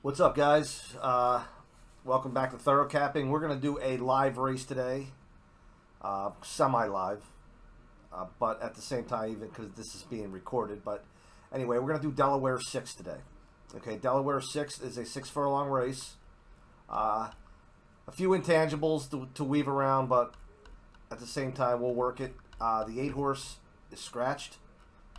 What's up, guys? Welcome back to Thorough Capping. We're going to do a live race today, semi-live, but at the same time, even because this is being recorded. But anyway, we're going to do Delaware 6 today. Okay, Delaware 6 is a 6 furlong race. A few intangibles to weave around, but at the same time, we'll work it. The 8 horse is scratched,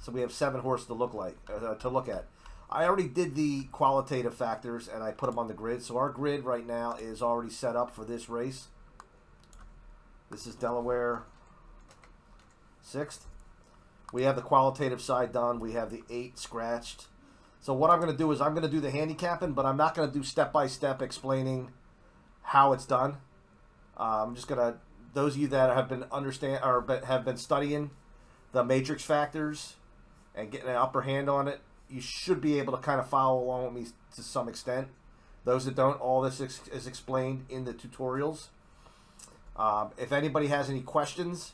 so we have 7 horse to look at. I already did the qualitative factors and I put them on the grid. So our grid right now is already set up for this race. This is Delaware 6th. We have the qualitative side done. We have the 8 scratched. So what I'm going to do is I'm going to do the handicapping, but I'm not going to do step-by-step explaining how it's done. I'm just going to, those of you that have been have been studying the matrix factors and getting an upper hand on it, you should be able to kind of follow along with me to some extent. Those that don't, all this is explained in the tutorials. If anybody has any questions,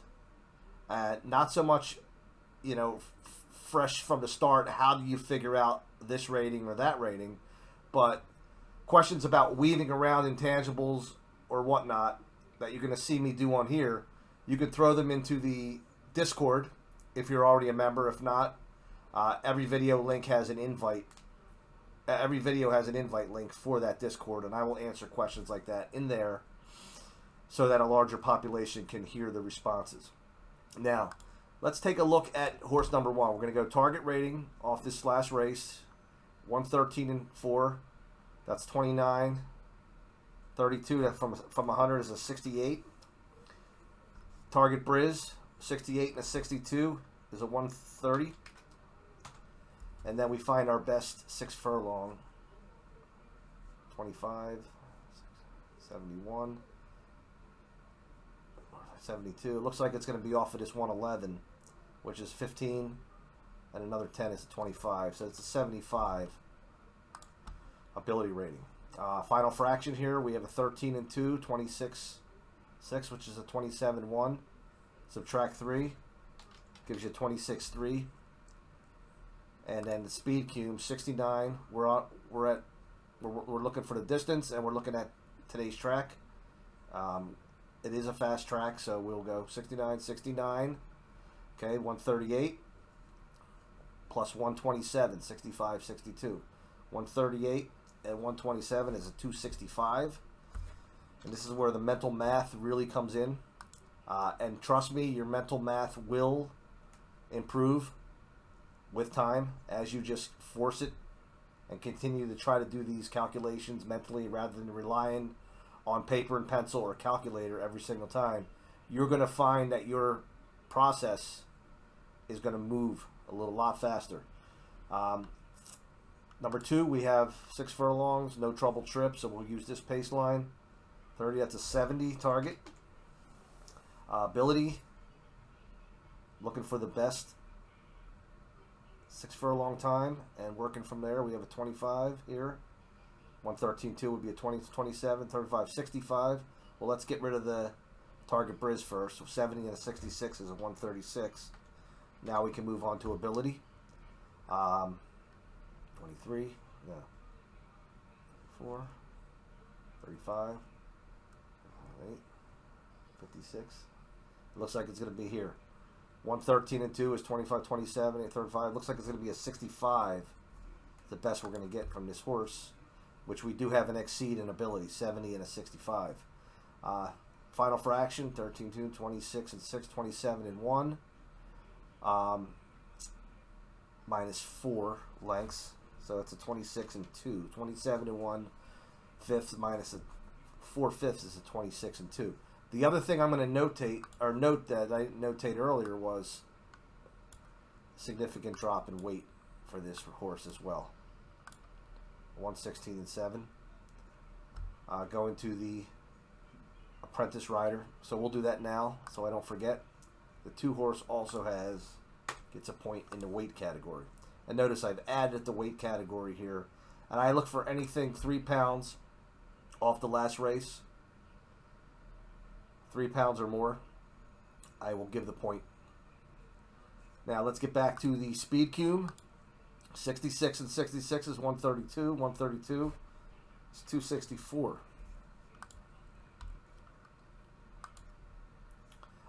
not so much, fresh from the start, how do you figure out this rating or that rating, but questions about weaving around intangibles or whatnot that you're going to see me do on here, you can throw them into the Discord if you're already a member. If not, every video link has an invite. Every video has an invite link for that Discord, and I will answer questions like that in there so that a larger population can hear the responses. Now, let's take a look at horse number 1. We're going to go target rating off this last race. 113 and 4. That's 29. 32 from 100 is a 68. Target Briz, 68 and a 62 is a 130. And then we find our best 6 furlong. 25, 71, 72. It looks like it's going to be off of this 111, which is 15, and another 10 is a 25. So it's a 75 ability rating. Final fraction here, we have a 13 and 2, 26, 6, which is a 27, 1. Subtract 3, gives you 26, 3. And then the speed cube 69. We're looking for the distance, and we're looking at today's track. It is a fast track, so we'll go 69, 69. Okay, 138 plus 127, 65, 62. 138 and 127 is a 265. And this is where the mental math really comes in. And trust me, your mental math will improve with time as you just force it and continue to try to do these calculations mentally rather than relying on paper and pencil or calculator every single time. You're going to find that your process is going to move a lot faster. Number 2, we have 6 furlongs, no trouble trip, so we'll use this pace line. 30, that's a 70 target. Ability, looking for the best 6 furlong time and working from there. We have a 25 here. 113.2 would be a 20 to 27, 35, 65. Well, let's get rid of the target Briz first. So 70 and a 66 is a 136. Now we can move on to ability. 23, yeah. 4, 35, 8, 56. It looks like it's going to be here. 113 and 2 is 25, 27, and 35. Looks like it's going to be a 65. The best we're going to get from this horse, which we do have an exceed in ability, 70 and a 65. Final fraction, 13, 2, 26 and 6, 27 and 1. Minus 4 lengths. So it's a 26 and 2. 27 and 1 fifths minus a 4 fifths is a 26 and 2. The other thing I'm going to note that I notate earlier was significant drop in weight for this horse as well. 116 and 7. Going to the apprentice rider. So we'll do that now so I don't forget. The 2 horse also gets a point in the weight category. And notice I've added the weight category here. And I look for anything 3 pounds off the last race. 3 pounds or more, I will give the point. Now let's get back to the speed cube. 66 and 66 is 132. 132 It's 264.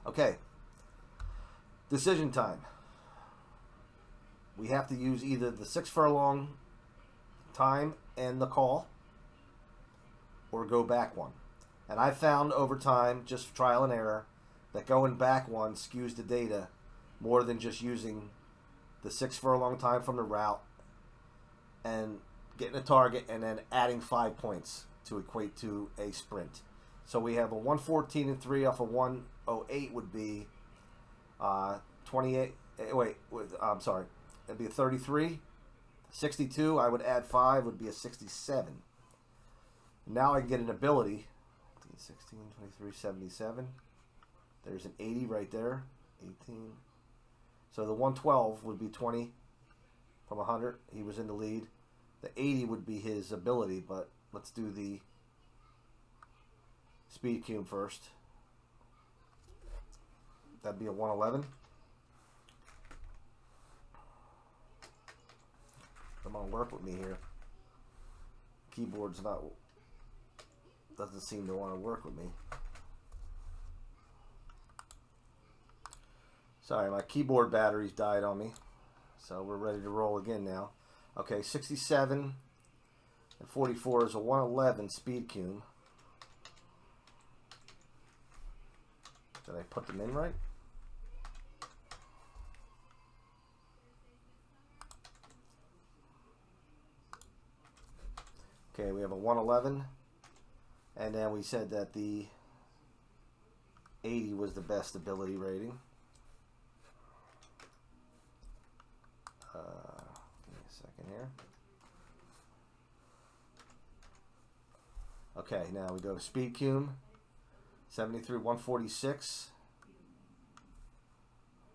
Okay. Decision time. We have to use either the 6 furlong time and the call, or go back one. And I found over time, just trial and error, that going back one skews the data more than just using the 6 furlong time from the route and getting a target and then adding 5 points to equate to a sprint. So we have a 114 and 3 off a 108 would be 28. Wait, I'm sorry. It'd be a 33. 62, I would add 5, would be a 67. Now I can get an ability. 16, 23, 77. There's an 80 right there. 18. So the 112 would be 20 from 100. He was in the lead. The 80 would be his ability, but let's do the speed cube first. That'd be a 111. Come on, work with me here. Keyboard's doesn't seem to want to work with me. Sorry, my keyboard batteries died on me. So we're ready to roll again now. Okay, 67 and 44 is a 111 speed cube. Did I put them in right? Okay, we have a 111, and then we said that the 80 was the best ability rating. Give me a second here. Okay, now we go speed cube, 73, 146.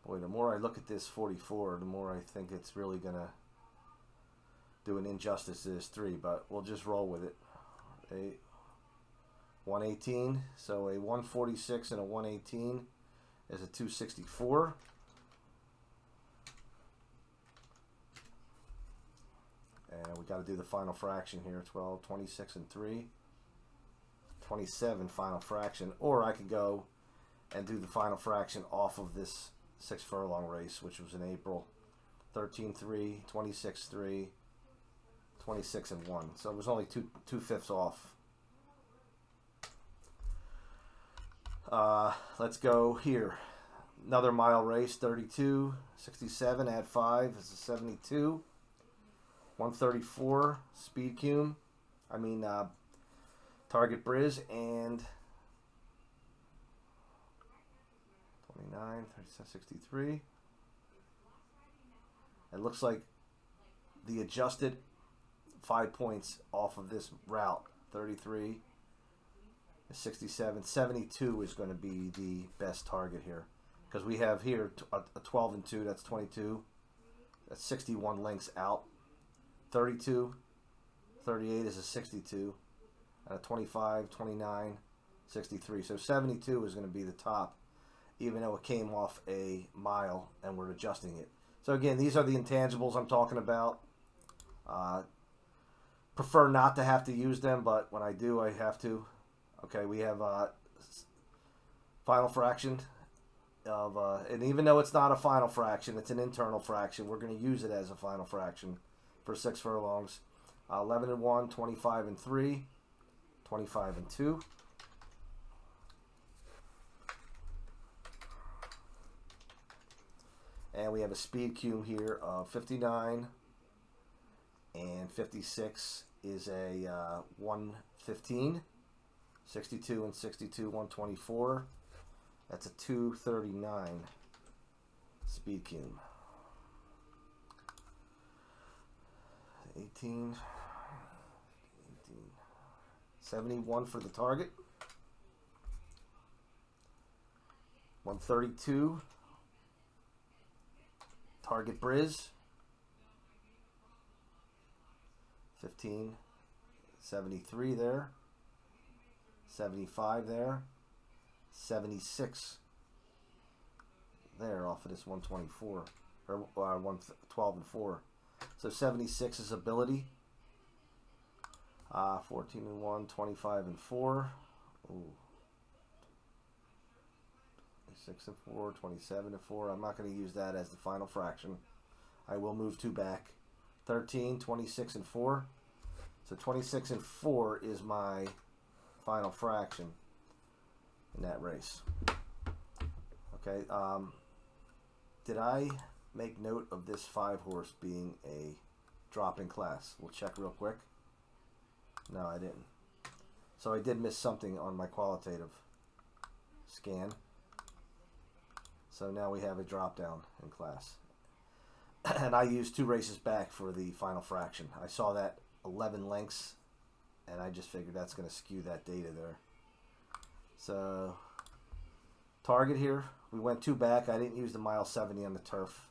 Boy, the more I look at this 44, the more I think it's really gonna do an injustice to this 3, but we'll just roll with it. A 118, so a 146 and a 118 is a 264. And we got to do the final fraction here. 12, 26, and 3. 27 final fraction. Or I could go and do the final fraction off of this 6 furlong race, which was in April. 13-3, 26-3. 26 and 1, so it was only 2/5 off. Let's go here. Another mile race, 32, 67, add 5 is a 72. 134 speed cube. Target Briz, and 29, 37, 63. It looks like the adjusted 5 points off of this route. 33, 67, 72 is going to be the best target here, because we have here a 12 and 2, that's 22. That's 61 lengths out. 32, 38 is a 62, and a 25, 29, 63. So 72 is going to be the top, even though it came off a mile and we're adjusting it. So again, these are the intangibles I'm talking about. Prefer not to have to use them, but when I do, I have to. Okay, we have final fraction of, and even though it's not a final fraction, it's an internal fraction, we're going to use it as a final fraction for 6 furlongs. 11 and 1, 25 and 3, 25 and 2. And we have a speed cube here of 59 and 56 is a 115. 62 and 62, 124. That's a 239 speed cube. 18, 71 for the target. 132 target Briz. 15, 73 there. 75 there. 76 there off of this 124 or 112 and 4. So 76 is ability. 14 and 1, 25 and 4. Ooh. 6 and 4, 27 and 4. I'm not going to use that as the final fraction. I will move 2 back. 13, 26 and 4. So 26 and 4 is my final fraction in that race. Okay. Did I make note of this 5 horse being a drop in class? We'll check real quick. No, I didn't. So I did miss something on my qualitative scan. So now we have a drop down in class. And I used 2 races back for the final fraction. I saw that 11 lengths, and I just figured that's going to skew that data there. So target here, we went 2 back. I didn't use the mile 70 on the turf.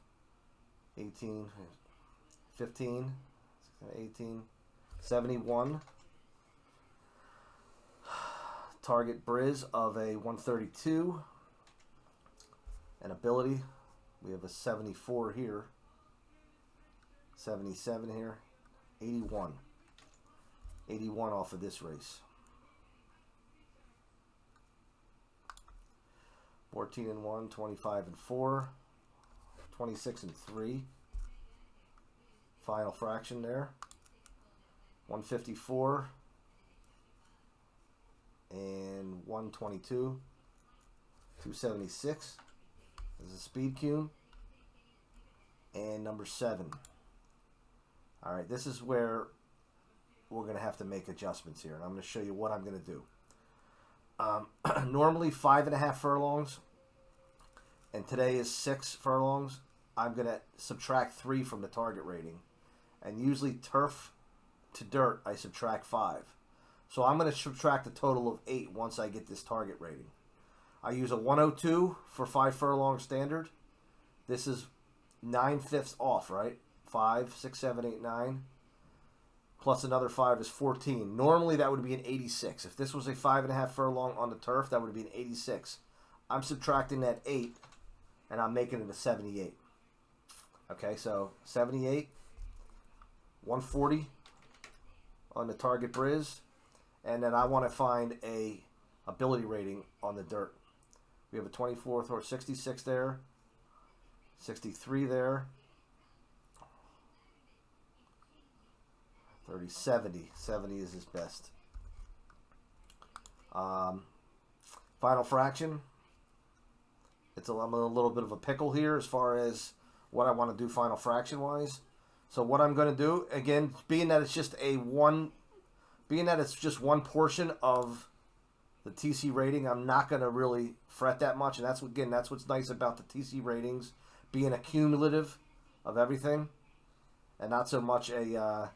18, 15, 18, 71. Target Briz of a 132. And ability, we have a 74 here. 77 here. 81. 81 off of this race. 14 and 1, 25 and 4, 26 and 3. Final fraction there. 154 and 122. 276. This is a speed cue. And number 7. Alright, this is where we're going to have to make adjustments here. And I'm going to show you what I'm going to do. Normally 5.5 furlongs. And today is 6 furlongs. I'm going to subtract 3 from the target rating. And usually turf to dirt, I subtract 5. So I'm going to subtract a total of 8 once I get this target rating. I use a 102 for 5 furlong standard. This is 9/5 off, right? 5, 6, 7, 8, 9. Plus another 5 is 14. Normally that would be an 86. If this was a 5.5 furlong on the turf, that would be an 86. I'm subtracting that 8, and I'm making it a 78. Okay, so 78, 140 on the target Briz, and then I want to find a ability rating on the dirt. We have a 24th or 66 there, 63 there, 30, 70. 70 is his best. Final fraction. I'm in a little bit of a pickle here as far as what I want to do final fraction wise. So what I'm going to do, again, being that it's just one portion of the TC rating, I'm not going to really fret that much. And that's what's nice about the TC ratings being a cumulative of everything, and not so much a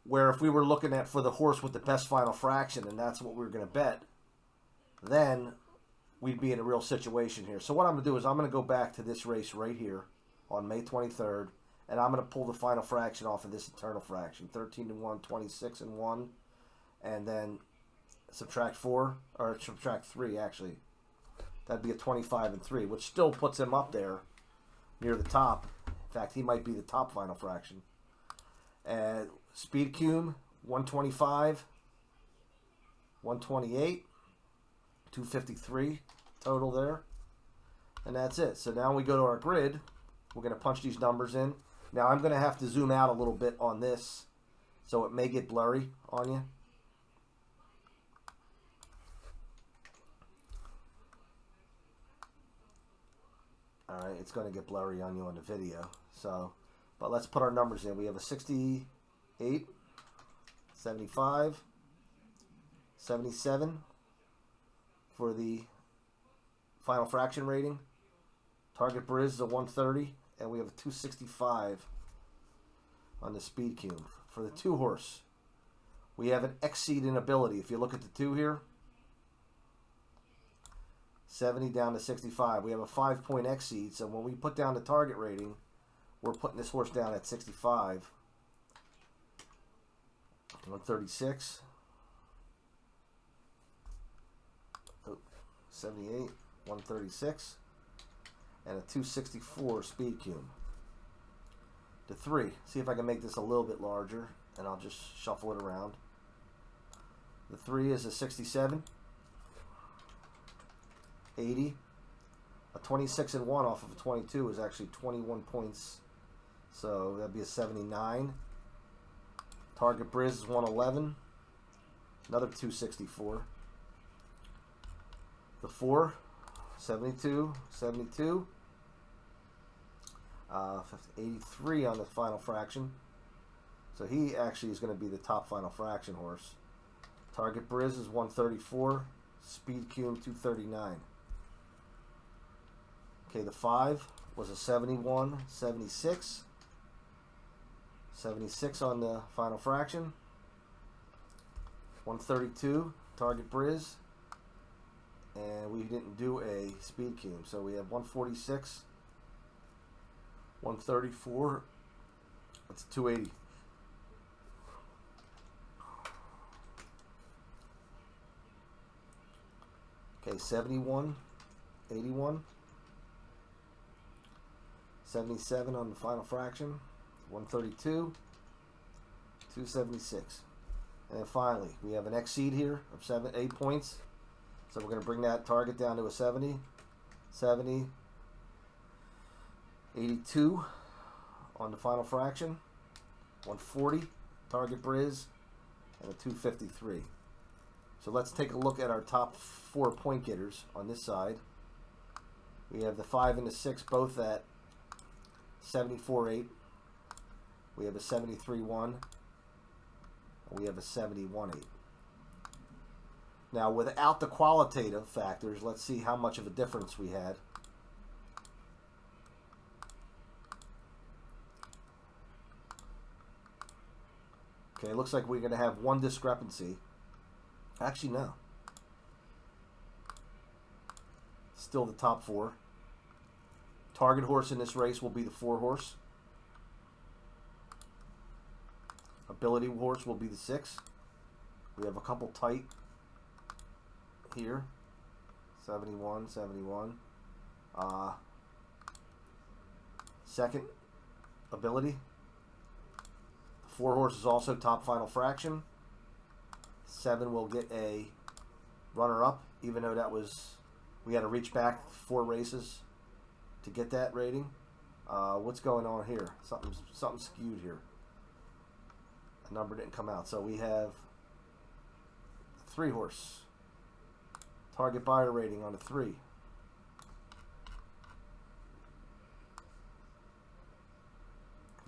where if we were looking at for the horse with the best final fraction and that's what we were going to bet, then we'd be in a real situation here. So what I'm going to do is I'm going to go back to this race right here on May 23rd, and I'm going to pull the final fraction off of this eternal fraction. 13 and 1, 26 and 1, and then subtract 4, or subtract 3 actually. That'd be a 25 and 3, which still puts him up there near the top. In fact, he might be the top final fraction. And speed cum, 125, 128, 253 total there. And that's it. So now we go to our grid. We're going to punch these numbers in. Now I'm going to have to zoom out a little bit on this, so it may get blurry on you. Alright, it's going to get blurry on you on the video. So, but let's put our numbers in. We have a 68, 75, 77 for the final fraction rating. Target Briz is a 130, and we have a 265 on the speed cube. For the 2 horse, we have an exceed in ability. If you look at the 2 here, 70 down to 65. We have a 5-point exceed, so when we put down the target rating, we're putting this horse down at 65. 136. 78, 136, and a 264 speed cube. The 3. See if I can make this a little bit larger. and I'll just shuffle it around. The 3 is a 67, 80. A 26 and 1 off of a 22 is actually 21 points, so that'd be a 79. Target Briz is 111, another 264. The 4, 72, 72. 83 on the final fraction. So he actually is going to be the top final fraction horse. Target Briz is 134. Speed Cume 239. Okay, the 5 was a 71, 76. 76 on the final fraction. 132, Target Briz. And we didn't do a Speed Cume. So we have 146, 134. That's 280. Okay, 71, 81. 77 on the final fraction, 132, 276. And then finally, we have an exceed here of 8 points. So we're going to bring that target down to a 70, 70, 82 on the final fraction, 140, Target Briz, and a 253. So let's take a look at our top 4 point getters on this side. We have the 5 and the 6 both at 74.8. We have a 73.1. And we have a 71.8. Now, without the qualitative factors, let's see how much of a difference we had. Okay, it looks like we're going to have one discrepancy. Actually, no. Still the top 4. Target horse in this race will be the 4 horse. Ability horse will be the 6. We have a couple tight here. 71, 71. Second ability. 4 horse is also top final fraction. 7 will get a runner-up, even though that was, we had to reach back 4 races to get that rating. What's going on here? Something skewed here. A number didn't come out. So we have 3 horse. Target buyer rating on a 3.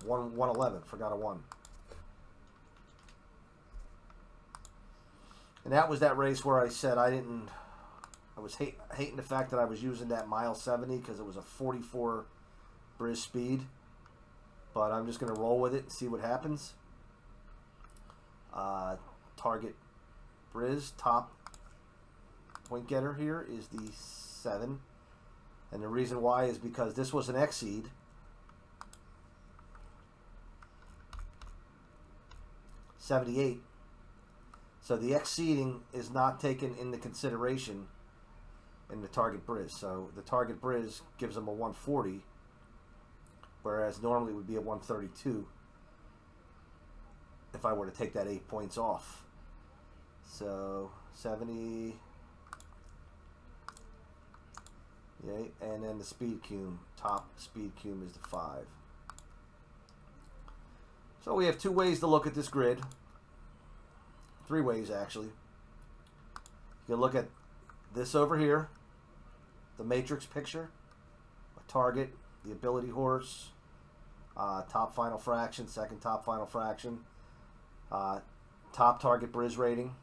One 111. Forgot a 1. And that was that race where I said I was hating the fact that I was using that mile 70 because it was a 44 Briz speed. But I'm just going to roll with it and see what happens. Target Briz, top point getter here is the 7. And the reason why is because this was an exceed. $78. So the exceeding is not taken into consideration in the Target Briz. So the Target Briz gives them a 140, whereas normally it would be a 132 if I were to take that 8 points off. So 70, yeah, and then the Speed Cume, top Speed Cume is the 5. So we have 2 ways to look at this grid. 3 ways actually. You can look at this over here, the matrix picture, a target, the ability horse, top final fraction, second top final fraction, top Target Briz rating,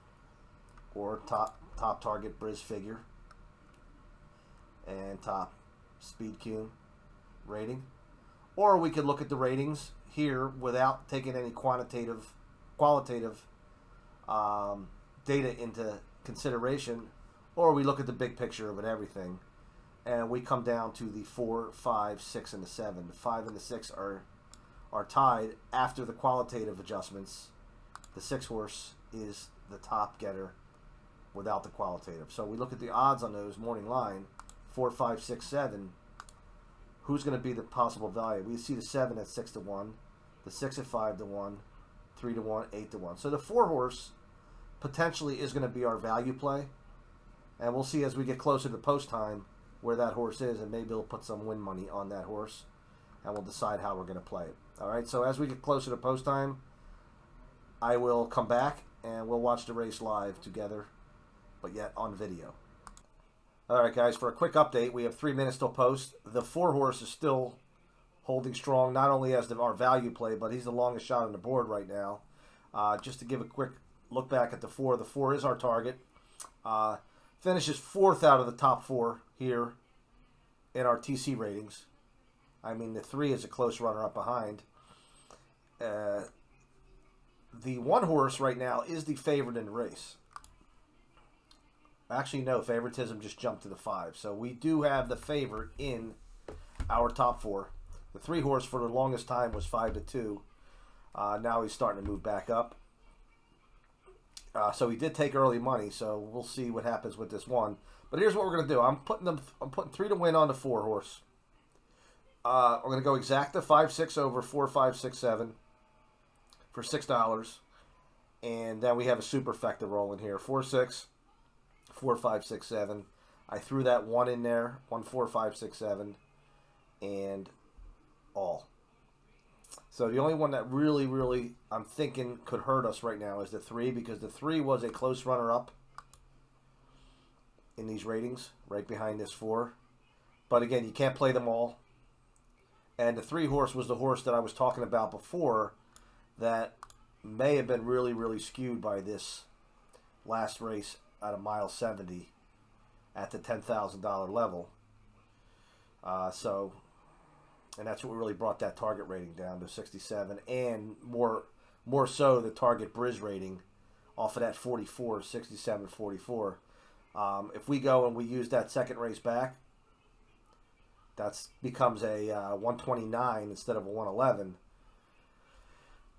or top Target Briz figure, and top Speed Cume rating. Or we could look at the ratings here without taking any qualitative data into consideration, or we look at the big picture of it, everything, and we come down to the 4, 5, 6, and the 7. The 5 and the 6 are tied after the qualitative adjustments. The 6 horse is the top getter without the qualitative. So we look at the odds on those morning line, 4, 5, 6, 7. Who's going to be the possible value? We see the 7 at 6 to 1, the 6 at 5 to 1, 3 to 1, 8 to 1. So the 4 horse potentially is going to be our value play. And we'll see as we get closer to post time where that horse is, and maybe we'll put some win money on that horse, and we'll decide how we're going to play it. All right, so as we get closer to post time, I will come back and we'll watch the race live together, but yet on video. All right, guys, for a quick update, we have 3 minutes till post. The 4 horse is still holding strong, not only as our value play, but he's the longest shot on the board right now. Just to give a quick look back at the 4, the 4 is our target. Finishes 4th out of the top 4 here in our TC ratings. I mean, the 3 is a close runner up behind. The 1 horse right now is the favorite in the race. Actually, no, favoritism just jumped to the 5. So we do have the favorite in our top 4. The 3 horse for the longest time was 5 to 2. Now he's starting to move back up. So he did take early money, so we'll see what happens with this 1. But here's what we're going to do. I'm putting 3 to win on the 4 horse. I'm going to go exacta 5-6 over 4-5-6-7 for $6. And then we have a superfecta rolling here. 4-6, 4-5-6-7. I threw that 1 in there. 1-4-5-6-7. And all. So the only one that really I'm thinking could hurt us right now is the 3, because the 3 was a close runner-up in these ratings, right behind this 4. But again, you can't play them all. And the 3 horse was the horse that I was talking about before that may have been really skewed by this last race at a mile 70 at the $10,000 level. And that's what really brought that target rating down to 67, and more so the target Briz rating off of that 44, 67, 44. If we go and we use that second race back, that becomes a 129 instead of a 111.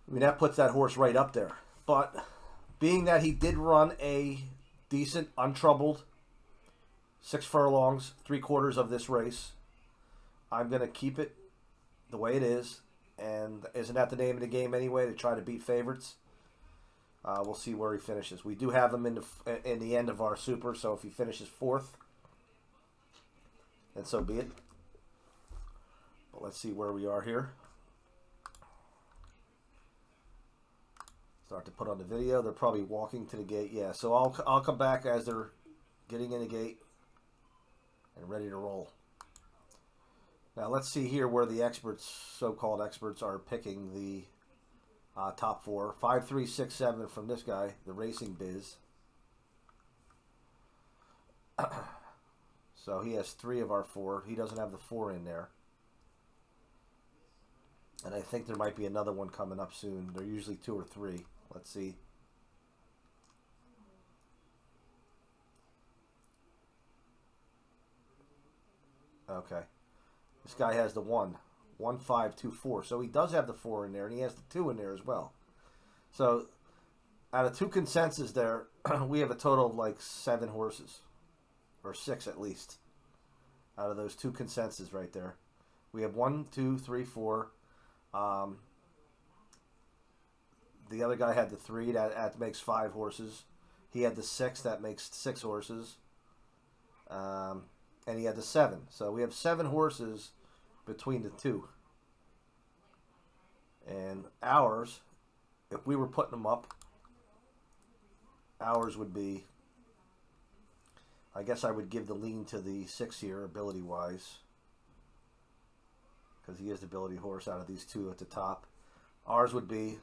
I mean, that puts that horse right up there. But being that he did run a decent, untroubled 6 furlongs, 3/4 of this race, I'm going to keep it the way it is. And isn't that the name of the game anyway, to try to beat favorites? We'll see where he finishes. We do have him in the end of our super, so if he finishes 4th, then so be it. But let's see where we are here. Start to put on the video. They're probably walking to the gate. Yeah, so I'll come back as they're getting in the gate and ready to roll. Now let's see here where the experts, so-called experts, are picking the top 4. 5, 3, 6, 7 from this guy, the Racing Biz. So he has 3 of our 4. He doesn't have the 4 in there. And I think there might be another one coming up soon. They're usually 2 or 3. Let's see. Okay. This guy has the 1. 1, 5, 2, 4. So he does have the 4 in there, and he has the 2 in there as well. So out of 2 consensus there, we have a total of like 7 horses. Or 6 at least. Out of those 2 consensus right there. We have 1, 2, 3, 4. The other guy had the 3. That makes 5 horses. He had the 6. That makes 6 horses. And he had the 7. So we have 7 horses between the 2. And ours, if we were putting them up, ours would be, I guess I would give the lean to the 6 here, ability-wise. Because he is the ability horse out of these 2 at the top. Ours would be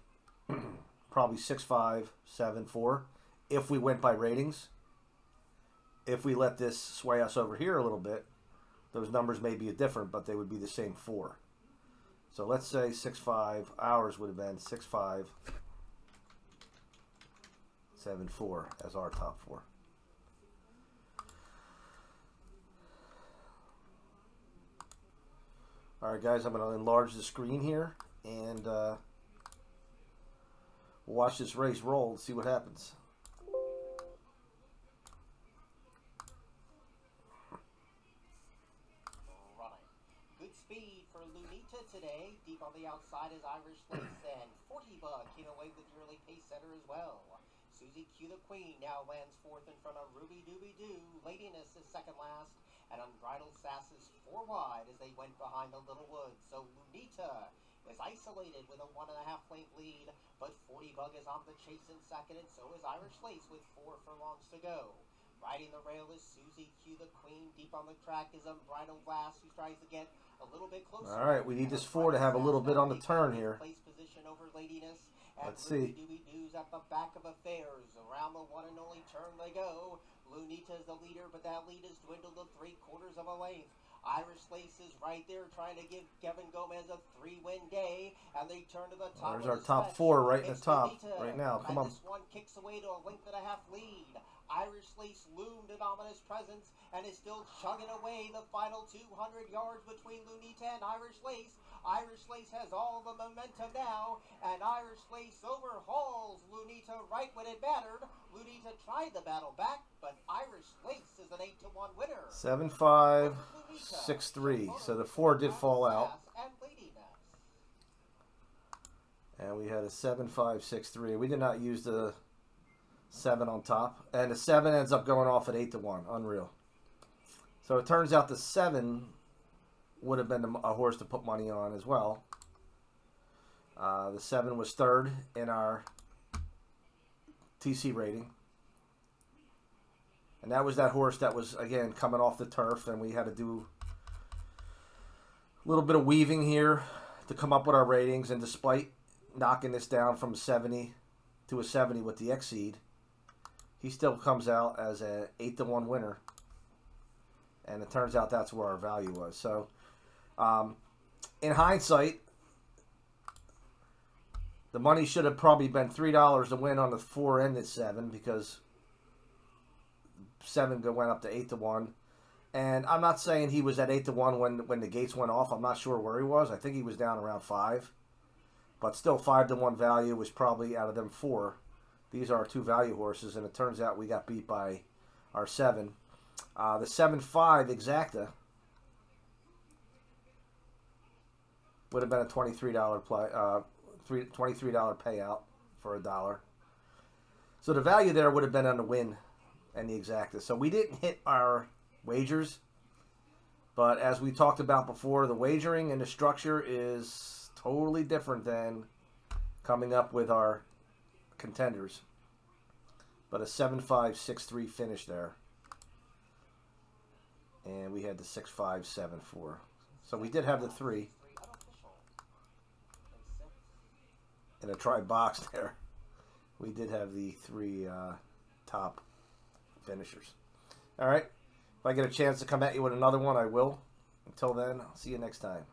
probably 6, 5, 7, 4. If we went by ratings. If we let this sway us over here a little bit, those numbers may be different, but they would be the same 4. So let's say 6, 5. Ours would have been 6, 5, 7, 4 as our top 4. All right, guys, I'm going to enlarge the screen here, and we'll watch this race roll and see what happens. Good speed for Lunita today. Deep on the outside is Irish Lace and 40 buck came away with the early pace setter as well. Susie Q the Queen now lands fourth in front of Ruby Dooby Doo. Ladiness is second last, and Unbridled Sass is 4 wide as they went behind the Little Woods. So Lunita is isolated with a 1.5 length lead, but 40 Bug is on the chase in second, and so is Irish Lace with 4 furlongs to go. Riding the rail is Susie Q the Queen. Deep on the track is Unbridled Lass, who tries to get a little bit closer. All right, we need this 4 to have a little bit on the turn here. Place position over Ladiness. Let's see. Dooby Doo's at the back of affairs. Around the one and only turn they go. Lunita is the leader, but that lead has dwindled to 3/4 of a length. Irish Lace is right there trying to give Kevin Gomez a 3-win day, and they turn to the top. There's our top 4 right in the top right now. Come on. This one kicks away to a 1.5 length lead. Irish Lace loomed an ominous presence and is still chugging away the final 200 yards between Lunita and Irish Lace. Irish Lace has all the momentum now, and Irish Lace overhauls Lunita right when it mattered. Lunita tried the battle back, but Irish Lace is an 8-1 winner. 7-5, 6-3. So the 4 did fall out. And we had a 7-5, 6-3. We did not use the 7 on top. And the 7 ends up going off at 8-1. Unreal. So it turns out the 7 would have been a horse to put money on as well. The 7 was third in our TC rating. And that was that horse that was, again, coming off the turf. And we had to do a little bit of weaving here to come up with our ratings. And despite knocking this down from 70 to a 70 with the X-Seed, he still comes out as an 8-1 winner. And it turns out that's where our value was. So, in hindsight, the money should have probably been $3 to win on the 4 and the 7, because 7 went up to 8-1. And I'm not saying he was at 8-1 when the gates went off. I'm not sure where he was. I think he was down around 5. But still, 5-1 value was probably out of them 4. These are our 2 value horses, and it turns out we got beat by our 7. The 7-5 exacta would have been a $23 play, $23 payout for $1. So the value there would have been on the win and the exacta. So we didn't hit our wagers, but as we talked about before, the wagering and the structure is totally different than coming up with our contenders. But a 7-5, 6-3 finish there. And we had the 6-5, 7-4. So we did have the 3 in a try box there. We did have the 3 top finishers. All right. If I get a chance to come at you with another one, I will. Until then, I'll see you next time.